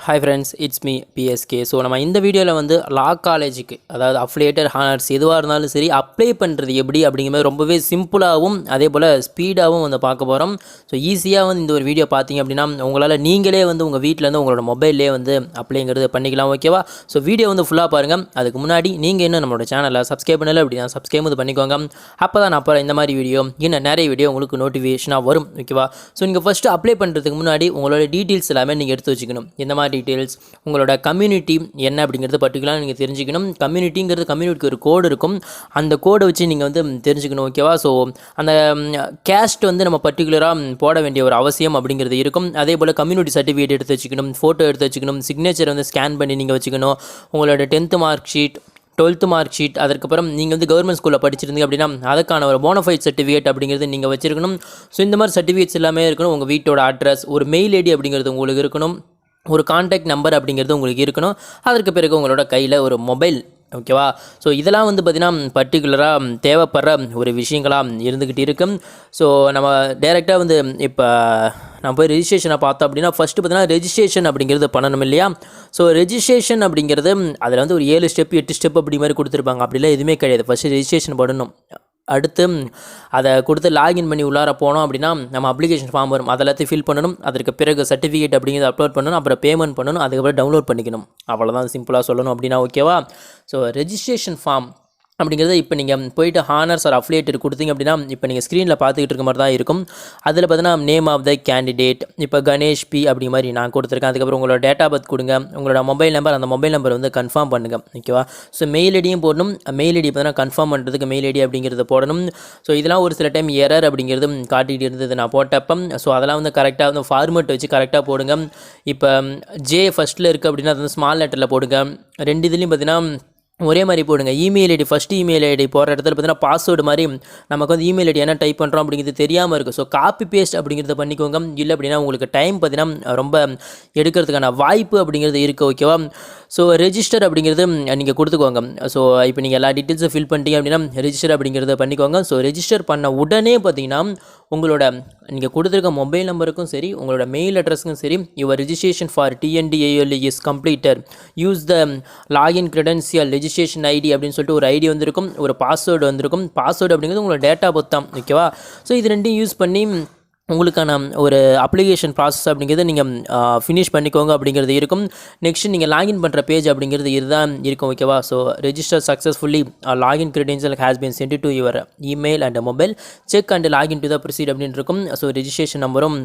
Hi friends, it's me PSK. So நம்ம இந்த வீடியோவில் வந்து லா காலேஜுக்கு அதாவது அஃபிலியேட்டட் ஹானர்ஸ் எதுவாக இருந்தாலும் சரி அப்ளை பண்ணுறது எப்படி அப்படிங்கிற மாதிரி ரொம்பவே சிம்பிளாகவும் அதே போல் ஸ்பீடாகவும் வந்து பார்க்க போகிறோம். ஸோ ஈஸியாக வந்து இந்த ஒரு வீடியோ பார்த்தீங்க அப்படின்னா உங்களால் நீங்களே வந்து உங்கள் வீட்டிலேருந்து உங்களோட மொபைல்லே வந்து அப்ளைங்கிறது பண்ணிக்கலாம். ஓகேவா? ஸோ வீடியோ வந்து ஃபுல்லாக பாருங்கள். அதுக்கு முன்னாடி நீங்கள் இன்னும் நம்மளோட சேனலை சப்ஸ்கிரைப் பண்ணலை அப்படின்னா சப்ஸ்கிரைப் வந்து பண்ணிக்கோங்க. அப்போ தான் அப்புறம் இந்த மாதிரி வீடியோ இன்னும் நிறைய வீடியோ உங்களுக்கு நோட்டிஃபிகேஷனாக வரும். ஓகேவா? ஸோ நீங்கள் ஃபஸ்ட்டு அப்ளை பண்ணுறதுக்கு முன்னாடி உங்களோட டீட்டெயில்ஸ் எல்லாமே நீங்கள் எடுத்து வச்சுக்கணும். இந்த மாதிரி டீட்டெயில்ஸ் உங்களோட கம்யூனிட்டி என்ன அப்படிங்கிறது பர்டிகுலராக நீங்கள் தெரிஞ்சுக்கணும். கம்யூனிட்டிக்கு ஒரு கோடு இருக்கும். அந்த கோடை வச்சு நீங்கள் வந்து தெரிஞ்சுக்கணும். ஓகேவா? ஸோ அந்த கேஸ்ட் வந்து நம்ம பர்டிகுலராக போட வேண்டிய ஒரு அவசியம் அப்படிங்கிறது இருக்கும். அதே போல் கம்யூனிட்டி சர்டிஃபிகேட் எடுத்து வச்சுக்கணும், ஃபோட்டோ எடுத்து வச்சுக்கணும், சிக்னேச்சர் வந்து ஸ்கேன் பண்ணி நீங்கள் வச்சுக்கணும், உங்களோட 10th mark sheet, 12th mark sheet, அதுக்கப்புறம் நீங்கள் வந்து கவர்மெண்ட் ஸ்கூலில் படிச்சிருந்தீங்க அப்படின்னா அதுக்கான ஒரு போனஃபைட் சர்டிஃபிகேட் அப்படிங்கிறது நீங்கள் வச்சுருக்கணும். ஸோ இந்த மாதிரி சர்டிஃபிகேட்ஸ் எல்லாமே இருக்கணும். உங்கள் வீட்டோட அட்ரஸ், ஒரு மெயில் ஐடி அப்படிங்கிறது உங்களுக்கு இருக்கணும், ஒரு கான்டாக்ட் நம்பர் அப்படிங்கிறது உங்களுக்கு இருக்கணும். அதற்கு பிறகு உங்களோட கையில் ஒரு மொபைல். ஓகேவா? ஸோ இதெல்லாம் வந்து பார்த்திங்கன்னா பர்டிகுலராக தேவைப்படுற ஒரு விஷயங்களாக இருந்துக்கிட்டு இருக்கும். ஸோ நம்ம டைரெக்டாக வந்து இப்போ நம்ம போய் ரெஜிஸ்ட்ரேஷனை பார்த்தோம் அப்படின்னா ஃபஸ்ட்டு பார்த்தீங்கன்னா ரெஜிஸ்ட்ரேஷன் அப்படிங்கிறது பண்ணணும் இல்லையா? ஸோ ரெஜிஸ்ட்ரேஷன் அப்படிங்கிறது அதில் வந்து ஒரு 7 ஸ்டெப் 8 ஸ்டெப் அப்படி மாதிரி கொடுத்துருப்பாங்க. அப்படிலாம் எதுவுமே கிடையாது. ஃபஸ்ட்டு ரெஜிஸ்ட்ரேஷன் பண்ணணும். அடுத்து அதை கொடுத்து லாகின் பண்ணி உள்ளார போனோம் அப்படின்னா நம்ம அப்ளிகேஷன் ஃபார்ம் வரும். அதெல்லாத்தையும் ஃபில் பண்ணணும். அதற்கு பிறகு சர்டிஃபிகேட் அப்படிங்கிறத அப்லோட் பண்ணணும். அப்புறம் பேமெண்ட் பண்ணணும். அதுக்கப்புறம் டவுன்லோட் பண்ணிக்கணும். அவ்வளோதான், சிம்பிளாக சொல்லணும் அப்படின்னா. ஓகேவா? ஸோ ரெஜிஸ்ட்ரேஷன் ஃபார்ம் அப்படிங்கிறது இப்போ நீங்கள் போயிட்டு ஹானர்ஸ் ஆர் அஃபிலியேட்டட் கொடுத்தீங்க அப்படின்னா இப்போ நீங்கள் ஸ்க்ரீனில் பார்த்துக்கிட்டு இருக்க மாதிரி தான் இருக்கும். அதில் பார்த்தீங்கன்னா நேம் ஆஃப் த கேண்டிடேட், இப்போ கணேஷ் பி அப்படி மாதிரி நான் கொடுத்துருக்கேன். அதுக்கப்புறம் உங்களோட டேட் ஆஃப் பர்த் கொடுங்க, உங்களோட மொபைல் நம்பர், அந்த மொபைல் நம்பர் வந்து கன்ஃபார்ம் பண்ணுங்கள். ஓகேவா? ஸோ மெயில் ஐடியும் போடணும். மெயில் ஐடி பார்த்தீங்கன்னா கன்ஃபார்ம் பண்ணுறதுக்கு மெயில் ஐடி அப்படிங்கிறது போடணும். ஸோ இதெல்லாம் ஒரு சில டைம் எரர் அப்படிங்கிறது காட்டிகிட்டு இருந்தது நான் போட்டப்போ. ஸோ அதெல்லாம் வந்து கரெக்டாக வந்து ஃபார்மெட் வச்சு கரெக்டாக போடுங்க. இப்போ ஜே ஃபஸ்ட்டில் இருக்குது அப்படின்னா அது வந்து ஸ்மால் லெட்டரில் போடுங்க. ரெண்டு இதுலேயும் பார்த்தீங்கன்னா ஒரே மாதிரி போடுங்க. Email ID, first email ID போடுற இடத்துல பார்த்தீங்கன்னா பாஸ்வேர்டு மாதிரி நமக்கு வந்து இமெயில் ஐடி என்ன டைப் பண்ணுறோம் அப்படிங்கிறது தெரியாமல் இருக்குது. ஸோ காப்பி பேஸ்ட் அப்படிங்கிறத பண்ணிக்கோங்க. இல்லை அப்படின்னா உங்களுக்கு டைம் பார்த்தீங்கன்னா ரொம்ப எடுக்கிறதுக்கான வாய்ப்பு அப்படிங்கிறது இருக்குது. ஓகேவா? ஸோ ரெஜிஸ்டர் அப்படிங்கிறது நீங்கள் கொடுத்துக்கோங்க. ஸோ இப்போ நீங்கள் எல்லா டீட்டெயில்ஸும் ஃபில் பண்ணிட்டீங்க அப்படின்னா ரெஜிஸ்டர் அப்படிங்கிறத பண்ணிக்கோங்க. ஸோ ரெஜிஸ்டர் பண்ண உடனே பார்த்தீங்கன்னா உங்களோட நீங்கள் கொடுத்துருக்க மொபைல் நம்பருக்கும் சரி, உங்களோட மெயில் அட்ரஸுக்கும் சரி, your registration for tndalu is completed, use the login credential registration ID அப்படின்னு சொல்லிட்டு ஒரு ஐடி வந்திருக்கும், ஒரு பாஸ்வேர்டு வந்திருக்கும். பாஸ்வேர்டு அப்படிங்கிறது உங்களோட டேட்டா பர்த் தான். ஓகேவா? ஸோ இது ரெண்டையும் யூஸ் பண்ணி உங்களுக்கான ஒரு அப்ளிகேஷன் ப்ராசஸ் அப்படிங்கிறது நீங்கள் ஃபினிஷ் பண்ணிக்கோங்க அப்படிங்கிறது இருக்கும். நெக்ஸ்ட் நீங்கள் லாகின் பண்ணுற பேஜ் அப்படிங்கிறது இதுதான் இருக்கும். ஓகேவா? So register successfully, login credential has been sent to your email and mobile, check and login to the proceed அப்படின்னு இருக்கும். ஸோ ரெஜிஸ்ட்ரேஷன் நம்பரும்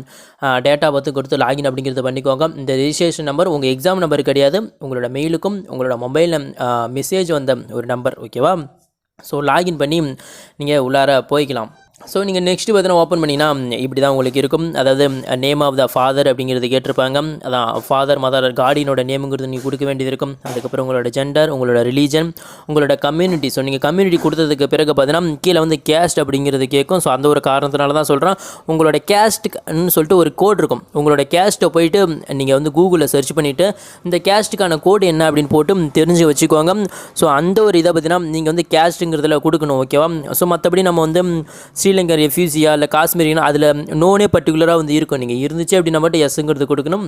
டேட்டா பார்த்து கொடுத்து லாகின் அப்படிங்கிறது பண்ணிக்கோங்க. இந்த ரெஜிஸ்ட்ரேஷன் நம்பர் உங்கள் எக்ஸாம் நம்பர் கிடையாது, உங்களோட மெயிலுக்கும் உங்களோட மொபைல் மெசேஜ் வந்த ஒரு நம்பர். ஓகேவா? ஸோ லாகின் பண்ணி நீங்கள் உள்ளார போய்க்கலாம். ஸோ நீங்கள் நெக்ஸ்ட்டு பார்த்தீங்கன்னா ஓப்பன் பண்ணிங்கன்னா இப்படி தான் உங்களுக்கு இருக்கும். அதாவது நேம் ஆஃப் த ஃபாதர் அப்படிங்கிறது கேட்டிருப்பாங்க. அதான் ஃபாதர், மதர், கார்டியனோட நேமுங்கிறது நீங்கள் கொடுக்க வேண்டியது இருக்கும். அதுக்கப்புறம் உங்களோட ஜெண்டர், உங்களோட ரிலீஜன், உங்களோட கம்யூனிட்டி. ஸோ நீங்கள் கம்யூனிட்டி கொடுத்ததுக்கு பிறகு பார்த்தீங்கன்னா கீழே வந்து கேஸ்ட் அப்படிங்கிறது கேட்கும். ஸோ அந்த ஒரு காரணத்தினால தான் சொல்கிறேன். உங்களோட கேஸ்ட்டுன்னு சொல்லிட்டு ஒரு கோட் இருக்கும். உங்களோட கேஸ்ட்டை போயிட்டு நீங்கள் வந்து கூகுளில் சர்ச் பண்ணிவிட்டு இந்த கேஸ்ட்டுக்கான கோடு என்ன அப்படின்னு போட்டு தெரிஞ்சு வச்சுக்கோங்க. ஸோ அந்த ஒரு இதை பார்த்தீங்கன்னா நீங்கள் வந்து கேஸ்ட்டுங்கிறதுல கொடுக்கணும். ஓகேவா? ஸோ மற்றபடி நம்ம வந்து ஸ்ரீலங்கா ரெஃப்யூசியா இல்லை காஷ்மீரினா அதில் நோனே பர்டிகுலராக வந்து இருக்கும். நீங்கள் இருந்துச்சு அப்படின்னா மட்டும் எஸ்ங்கிறது கொடுக்கணும்.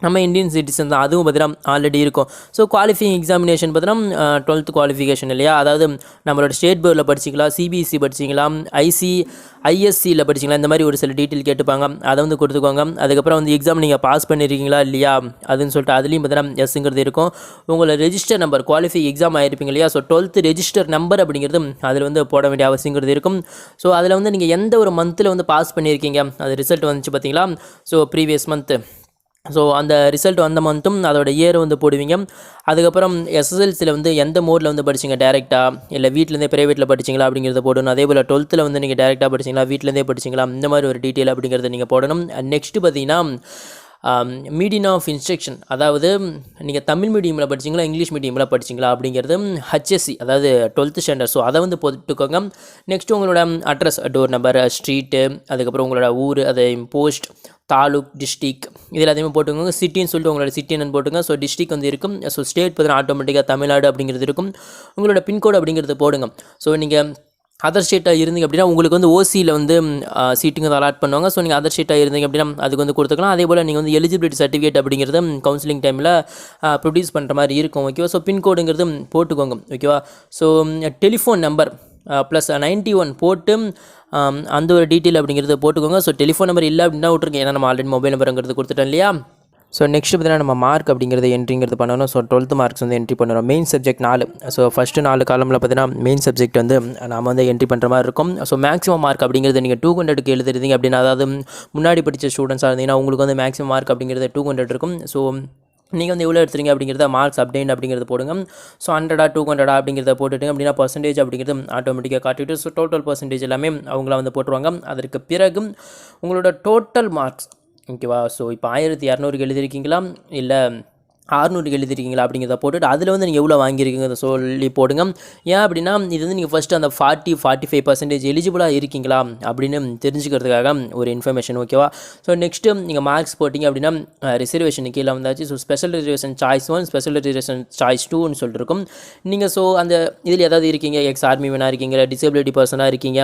நம்ம இந்தியன் சிட்டிசன் தான், அதுவும் பார்த்தீங்கன்னா ஆல்ரெடி இருக்கும். ஸோ குவாலிஃபையிங் எக்ஸாமினேஷன் பார்த்தீங்கன்னா 12th குவாலிஃபிகேஷன் இல்லையா? அதாவது நம்மளோட ஸ்டேட் போர்டில் படிச்சிங்களா, சிபிஎஸ்சி படிச்சிங்களா, ஐஎஸ்சியில் படிச்சிங்களா, இந்த மாதிரி ஒரு சில டீட்டெயில் கேட்டுப்பாங்க. அதை வந்து கொடுத்துக்கோங்க. அதுக்கப்புறம் வந்து எக்ஸாம் நீங்கள் பாஸ் பண்ணியிருக்கீங்களா இல்லையா அதுன்னு சொல்லிட்டு அதுலேயும் பார்த்தீங்கன்னா எஸ்ங்கிறது இருக்கும். உங்களோட ரெஜிஸ்டர் நம்பர், குவாலிஃபை எக்ஸாம் ஆகிருப்பீங்க இல்லையா? ஸோ 12th ரெஜிஸ்டர் நம்பர் அப்படிங்கிறது அதில் வந்து போட வேண்டிய அவசியங்கிறது இருக்கும். ஸோ அதில் வந்து நீங்கள் எந்த ஒரு மந்தில் வந்து பாஸ் பண்ணியிருக்கீங்க அது ரிசல்ட் வந்துச்சு பார்த்தீங்களா? ஸோ ப்ரீவியஸ் மந்த்து, ஸோ அந்த ரிசல்ட் வந்த மந்த்தும் அதோட இயர் வந்து போடுவீங்க. அதுக்கப்புறம் எஸ்எஸ்எல்சியில் வந்து எந்த மோடில் வந்து படிச்சிங்க, டேரெக்டாக இல்லை வீட்டிலேருந்தே ப்ரைவேட்டில் படிச்சிங்களா அப்படிங்கிறத போடணும். அதே போல் 12th வந்து நீங்கள் டேரெக்டாக படிச்சிங்களா, வீட்டிலேருந்தே படிச்சிங்களா, இந்த மாதிரி ஒரு டீட்டெயில் அப்படிங்கிறத நீங்கள் போடணும். நெக்ஸ்ட்டு பார்த்தீங்கன்னா மீடியம் ஆஃப் இன்ஸ்ட்ரக்ஷன், அதாவது நீங்கள் தமிழ் மீடியமில் படிச்சிங்களா, இங்கிலீஷ் மீடியமில் படிச்சிங்களா அப்படிங்கிறது ஹச்எஸ்சி, அதாவது 12th ஸ்டாண்டர்ட். ஸோ அதை வந்து போட்டுக்கோங்க. நெக்ஸ்ட்டு உங்களோட அட்ரஸ், டோர் நம்பர், ஸ்ட்ரீட்டு, அதுக்கப்புறம் உங்களோட ஊர், அது போஸ்ட், தாலுக், டிஸ்ட்ரிக், இதில் அதிகமாக போட்டுக்கோங்க. சிட்டின்னு சொல்லிட்டு உங்களோட சிட்டி என்னன்னு போட்டுங்க. ஸோ டிஸ்ட்ரிக் வந்து இருக்கும். ஸோ ஸ்டேட் பார்த்தீங்கன்னா ஆட்டோமேட்டிக்காக தமிழ்நாடு அப்படிங்கிறது இருக்கும். உங்களோட பின்கோடு அப்படிங்கிறது போடுங்க. ஸோ நீங்கள் அதர் ஸ்டேட்டாக இருந்தீங்க அப்படின்னா உங்களுக்கு வந்து ஓசியில் வந்து சீட்டுங்க வந்து அலாட் பண்ணுவாங்க. ஸோ நீங்கள் அதர் ஸ்டேட்டாக இருந்தீங்க அப்படின்னா அதுக்கு வந்து கொடுத்துக்கலாம். அதே போல் நீங்கள் வந்து எலிஜிபிலிட்டி சர்டிஃபிகேட் அப்படிங்கிறது கவுன்சிலிங் டைமில் ப்ரொடியூஸ் பண்ணுற மாதிரி இருக்கும். ஓகேவா. ஸோ பின்கோடுங்கிறது போட்டுக்கோங்க. ஓகேவா. ஸோ டெலிஃபோன் நம்பர் ப்ளஸ் 91 போட்டு அந்த ஒரு டீட்டெயில் அப்படிங்கிறது போட்டுக்கோங்க. ஸோ டெலிஃபோன் நம்பர் இல்லை அப்படின்னா விட்ருங்க. ஏன்னா நம்ம ஆல்ரெடி மொபைல் நம்பருங்கிறது கொடுத்துட்டோம் இல்லையா. ஸோ நெக்ஸ்ட் பார்த்தீங்கன்னா நம்ம மார்க் அப்படிங்கிறது என்ட்ரிங்கிறது பண்ணணும். ஸோ 12th மார்க்ஸ் வந்து என்ட்ரி பண்ணுறோம். Main subject 4. ஸோ ஃபஸ்ட்டு 4 காலமில் பார்த்தீங்கன்னா மெயின் சப்ஜெக்ட் வந்து நாம் வந்து என்ட்ரி பண்ணுற மாதிரி இருக்கும். ஸோ மேக்ஸிமம் மார்க் அப்படிங்கிறது நீங்கள் 200க்கு எழுதுறீங்க அப்படின்னா, அதாவது முன்னாடி படித்த ஸ்டூடெண்ட்ஸாக இருந்தீங்கன்னா உங்களுக்கு வந்து மேக்ஸிமம் மார்க் அப்படிங்கிறது 200 இருக்கும். ஸோ நீங்கள் வந்து எவ்வளோ எடுத்துறீங்க அப்படிங்கிறத மார்க்ஸ் அப்டேட் அப்படிங்கிறது போடுங்க. ஸோ 100 200 அப்படிங்கிறத போட்டுட்டு அப்படின்னா பர்சன்டேஜ் அப்படிங்கிறது ஆட்டோமேட்டிக்காக காட்டிட்டு ஸோ டோட்டல் பர்சன்டேஜ் எல்லாமே அவங்கள வந்து போட்டுருவாங்க. அதற்கு பிறகு உங்களோட டோட்டல் மார்க்ஸ் ஓகேவா. ஸோ இப்போ 1200க்கு எழுதிருக்கீங்களா இல்லை 600க்கு எழுதிருக்கீங்களா அப்படிங்கிறத போட்டுட்டு அதில் வந்து நீங்கள் எவ்வளோ வாங்கியிருக்கீங்க சொல்லி போடுங்க. ஏன் அப்படின்னா இது வந்து நீங்கள் ஃபஸ்ட்டு அந்த 45% எலிஜிபிளாக இருக்கீங்களா அப்படின்னு தெரிஞ்சுக்கிறதுக்காக ஒரு இன்ஃபர்மேஷன். ஓகேவா. ஸோ நெக்ஸ்ட்டு நீங்கள் மார்க்ஸ் போட்டிங்க அப்படின்னா ரிசர்வேஷன் கீழே வந்தாச்சு. So special reservation choice 1 special reservation choice 2ன்னு சொல்லிட்டு இருக்கும். நீங்கள் ஸோ அந்த இதில் ஏதாவது இருக்கீங்க, எக்ஸ் ஆர்மிமேனாக இருக்கீங்க, டிசேபிலிட்டி பர்சனாக இருக்கீங்க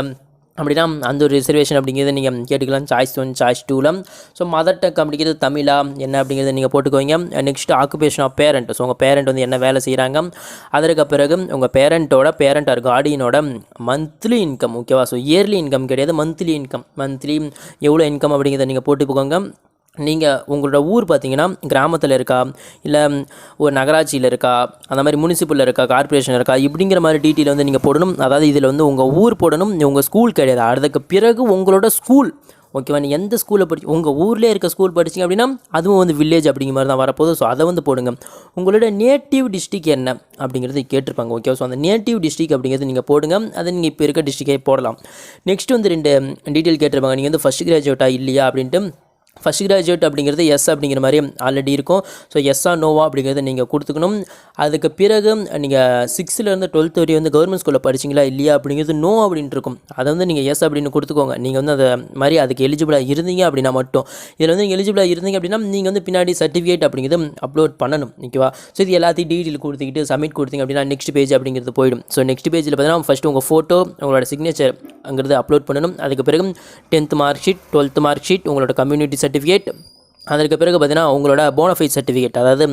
அப்படின்னா அந்த ஒரு ரிசர்வேஷன் அப்படிங்கிறத நீங்கள் கேட்டுக்கலாம். சாய்ஸ் 1 சாய்ஸ் 2ல். ஸோ மதர் டங் அப்படிங்கிறது தமிழா என்ன அப்படிங்கிறத நீங்கள் போட்டுக்கோங்க. Next occupation of parent. So உங்கள் பேரண்ட் வந்து என்ன வேலை செய்கிறாங்க. அதற்கு பிறகு உங்கள் பேரண்ட் ஆர் கார்டியனோட மந்த்லி இன்கம். ஓகேவா. ஸோ இயர்லி இன்கம் கிடையாது, மந்த்லி இன்கம். மந்த்லி எவ்வளோ இன்கம் அப்படிங்கிறத நீங்கள் போட்டுக்கோங்க. நீங்கள் உங்களோட ஊர் பார்த்தீங்கன்னா கிராமத்தில் இருக்கா இல்லை ஒரு நகராட்சியில் இருக்கா, அந்த மாதிரி முனிசிபலில் இருக்கா, கார்பரேஷன் இருக்கா, இப்படிங்கிற மாதிரி டீட்டெயில் வந்து நீங்கள் போடணும். அதாவது இதில் வந்து உங்கள் ஊர் போடணும், உங்கள் ஸ்கூல் கிடையாது. அதுக்கு பிறகு உங்களோட ஸ்கூல். ஓகேவா. நீங்கள் எந்த ஸ்கூலில் உங்கள் ஊர்லேயே இருக்க ஸ்கூல் படிச்சிங்க அப்படின்னா அதுவும் வந்து வில்லேஜ் அப்படிங்கிற மாதிரி தான் வரப்போகுது. ஸோ அதை வந்து போடுங்க. உங்களோட நேட்டிவ் டிஸ்ட்ரிக் என்ன அப்படிங்கிறது கேட்டிருப்பாங்க. ஓகே. ஸோ அந்த நேட்டிவ் டிஸ்ட்ரிக் அப்படிங்கிறது நீங்கள் போடுங்க. அதை நீங்கள் இப்போ இருக்க டிஸ்ட்ரிக்கே போடலாம். நெக்ஸ்ட் வந்து 2 டீட்டெயில் கேட்டிருப்பாங்க. நீங்கள் வந்து ஃபஸ்ட் கிராஜுவேட்டா இல்லையா அப்படின்ட்டு. ஃபஸ்ட் கிராஜுவேட் அப்படிங்கிறது எஸ் அப்படிங்கிற மாதிரி ஆல்ரெடி இருக்கும். ஸோ எஸ்ஸா நோவா அப்படிங்கிறத நீங்கள் கொடுத்துக்கணும். அதுக்கு பிறகு நீங்கள் 6லேருந்து 12th வரை வந்து கவர்மெண்ட் ஸ்கூலில் படிச்சிங்களா இல்லையா அப்படிங்கிறது நோ அப்படின்ட்டு இருக்கும். அதை வந்து நீங்கள் எஸ் அப்படின்னு கொடுத்துக்கோங்க. நீங்கள் வந்து அதை மாதிரி அதுக்கு எலிஜிபிளாக இருந்தீங்க அப்படின்னா மட்டும். இதில் வந்து எலிஜிபிளாக இருந்தீங்க அப்படின்னா நீங்கள் வந்து பின்னாடி சர்டிஃபிகேட் அப்படிங்கிறது அப்லோட் பண்ணணும். ஓகேவா. ஸோ இது எல்லாத்தையும் டீட்டெயில் கொடுத்துக்கிட்டு சப்மிட் கொடுத்தீங்க அப்படின்னா நெக்ஸ்ட் பேஜ் அப்படிங்கிறது போயிடும். ஸோ நெக்ஸ்ட் பேஜில் பார்த்தீங்கன்னா ஃபஸ்ட்டு உங்கள் ஃபோட்டோ, உங்களோட சிக்னேச்சர் அங்கிறது அப்லோட் பண்ணணும். அதுக்கு பிறகு 10th mark sheet, 12th mark sheet, உங்களோட கம்யூனிட்டி சர்டிஃபிகேட், அதற்கு பிறகு பார்த்தீங்கன்னா உங்களோட போனஃபைட் சர்டிஃபிகேட். அதாவது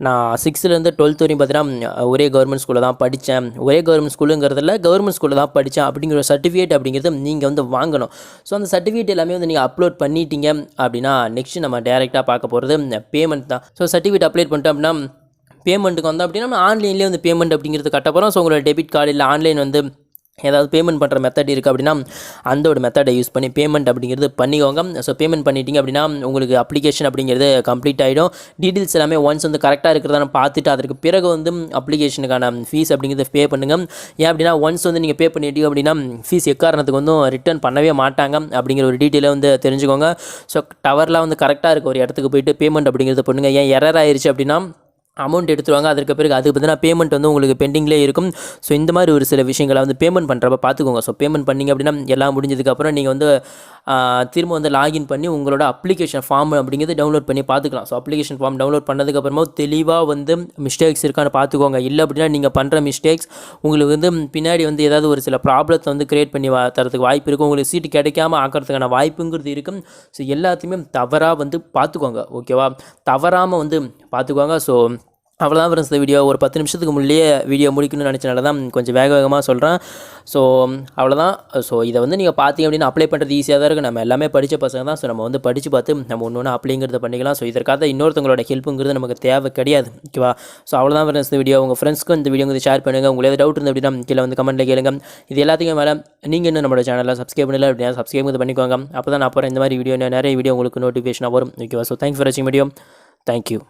நான் 6லேருந்து 12th வரையும் பார்த்தீங்கன்னா ஒரே கவர்மெண்ட் ஸ்கூலில் தான் படித்தேன், ஒரே கவர்மெண்ட் ஸ்கூலுங்கிறதுல கவர்மெண்ட் ஸ்கூலில் தான் படித்தேன் அப்படிங்கிற ஒரு சர்டிஃபிகேட் அப்படிங்கிறது நீங்கள் வந்து வாங்கணும். ஸோ அந்த சர்டிஃபிகேட் எல்லாமே வந்து நீங்கள் அப்லோட் பண்ணிட்டீங்க அப்படின்னா நெக்ஸ்ட்டு நம்ம டேரெக்டாக பார்க்க போகிறது பேமெண்ட் தான். ஸோ சர்டிஃபிகேட் அப்லோட் பண்ணிட்டோம் அப்படின்னா பேமெண்ட்டுக்கு வந்தோம் அப்படின்னா நம்ம ஆன்லைன்லேயே வந்து பேமெண்ட் அப்படிங்கிறது கட்ட போகிறோம். ஸோ உங்களோட டெபிட் கார்டு இல்லை ஆன்லைன் வந்து ஏதாவது பேமெண்ட் பண்ணுற மெத்தட் இருக்குது அப்படின்னா அந்த ஒரு மெத்தடை யூஸ் பண்ணி பேமெண்ட் அப்படிங்கிறது பண்ணிக்கோங்க. ஸோ பேமெண்ட் பண்ணிட்டீங்க அப்படின்னா உங்களுக்கு அப்ளிகேஷன் அப்படிங்கிறது கம்ப்ளீட் ஆகிடும். டீட்டெயில்ஸ் எல்லாமே ஒன்ஸ் வந்து கரெக்டாக இருக்கிறதான பார்த்துட்டு அதற்கு பிறகு வந்து அப்ளிகேஷனுக்கான ஃபீஸ் அப்படிங்கிறது பே பண்ணுங்கள். ஏன் அப்படின்னா ஒன்ஸ் வந்து நீங்கள் பே பண்ணிட்டீங்க அப்படின்னா ஃபீஸ் எக்காரணத்துக்கு வந்து ரிட்டர்ன் பண்ணவே மாட்டாங்க அப்படிங்கிற ஒரு டீட்டெயிலை வந்து தெரிஞ்சுக்கோங்க. ஸோ டவர்லாம் வந்து கரெக்டாக இருக்க ஒரு இடத்துக்கு போய்ட்டு பேமெண்ட் அப்படிங்கிறது பண்ணுங்கள். ஏன் எரர் ஆயிடுச்சு அப்படின்னா அமௌண்ட் எடுத்துருவாங்க. அதற்கு பிறகு அதுக்கு பார்த்தீங்கன்னா பேமெண்ட் வந்து உங்களுக்கு பெண்டிங்லேயே இருக்கும். ஸோ இந்த மாதிரி ஒரு சில விஷயங்களை வந்து பேமெண்ட் பண்ணுறப்ப பார்த்துக்கோங்க. ஸோ பேமெண்ட் பண்ணிங்க அப்படின்னா எல்லாம் முடிஞ்சதுக்கப்புறம் நீங்கள் வந்து திரும்ப வந்து லாகின் பண்ணி உங்களோட அப்ளிகேஷன் ஃபார்ம் அப்படிங்கிறது டவுன்லோட் பண்ணி பார்த்துக்கலாம். ஸோ அப்ளிகேஷன் ஃபார்ம் டவுன்லோட் பண்ணதுக்கப்புறமா தெளிவாக வந்து மிஸ்டேக்ஸ் இருக்கான்னு பார்த்துக்கோங்க. இல்லை அப்படின்னா நீங்கள் பண்ணுற மிஸ்டேக்ஸ் உங்களுக்கு வந்து பின்னாடி வந்து ஏதாவது ஒரு சில ப்ராப்ளத்தை வந்து க்ரியேட் பண்ணி தரத்துக்கு வாய்ப்பு இருக்கும். உங்களுக்கு சீட்டு கிடைக்காம ஆக்கிறதுக்கான வாய்ப்புங்கிறது இருக்கும். ஸோ எல்லாத்தையுமே தவறாக வந்து பார்த்துக்கோங்க. ஓகேவா. தவறாமல் வந்து பார்த்துக்கோங்க. ஸோ அவ்வளோதான் ஃப்ரெண்ட்ஸ். இந்த வீடியோ ஒரு 10 நிமிஷத்துக்கு முன்னே வீடியோ முடிக்கணும்னு நினச்சனால தான் கொஞ்சம் வேகமாக சொல்கிறேன். ஸோ அவ்வளோதான். ஸோ இதை வந்து நீங்கள் பார்த்தீங்க அப்படின்னா அப்ளை பண்ணுறது ஈஸியாக தான் இருக்குது. நம்ம எல்லாமே படித்த பசங்க தான். ஸோ நம்ம வந்து படித்து பார்த்து நம்ம ஒன்று அப்ளைங்கிறத பண்ணிக்கலாம். ஸோ இதற்காக இன்னொருத்தவங்களோட ஹெல்ப்புங்கிறது நமக்கு தேவை கிடையாது. ஓகேவா. ஸோ அவ்வளோதான் ஃப்ரெண்ட்ஸ். இந்த வீடியோ உங்கள் ஃப்ரெண்ட்ஸ்க்கும் இந்த வீடியோ வந்து ஷேர் பண்ணுங்கள். உங்களுக்கு டவுட் இருந்து அப்படின்னா கீழே வந்து கமெண்ட்டில் கேளுங்க. இது எல்லாத்தையும் மேலே நீங்கள் இன்னும் நம்மளோட சேனலில் சப்ஸ்கிரைப் பண்ணல அப்படின்னா சப்ஸ்கிரைப் வந்து பண்ணிக்கோங்க. அப்போ தான் நான் அப்புறம் இந்த மாதிரி வீடியோ நிறைய வீடியோ உங்களுக்கு நோட்டிஃபிகேஷனாக வரும். ஓகேவா. ஸோ தேங்க்ஸ் ஃபார் வாட்சிங் வீடியோ. தேங்க்யூ.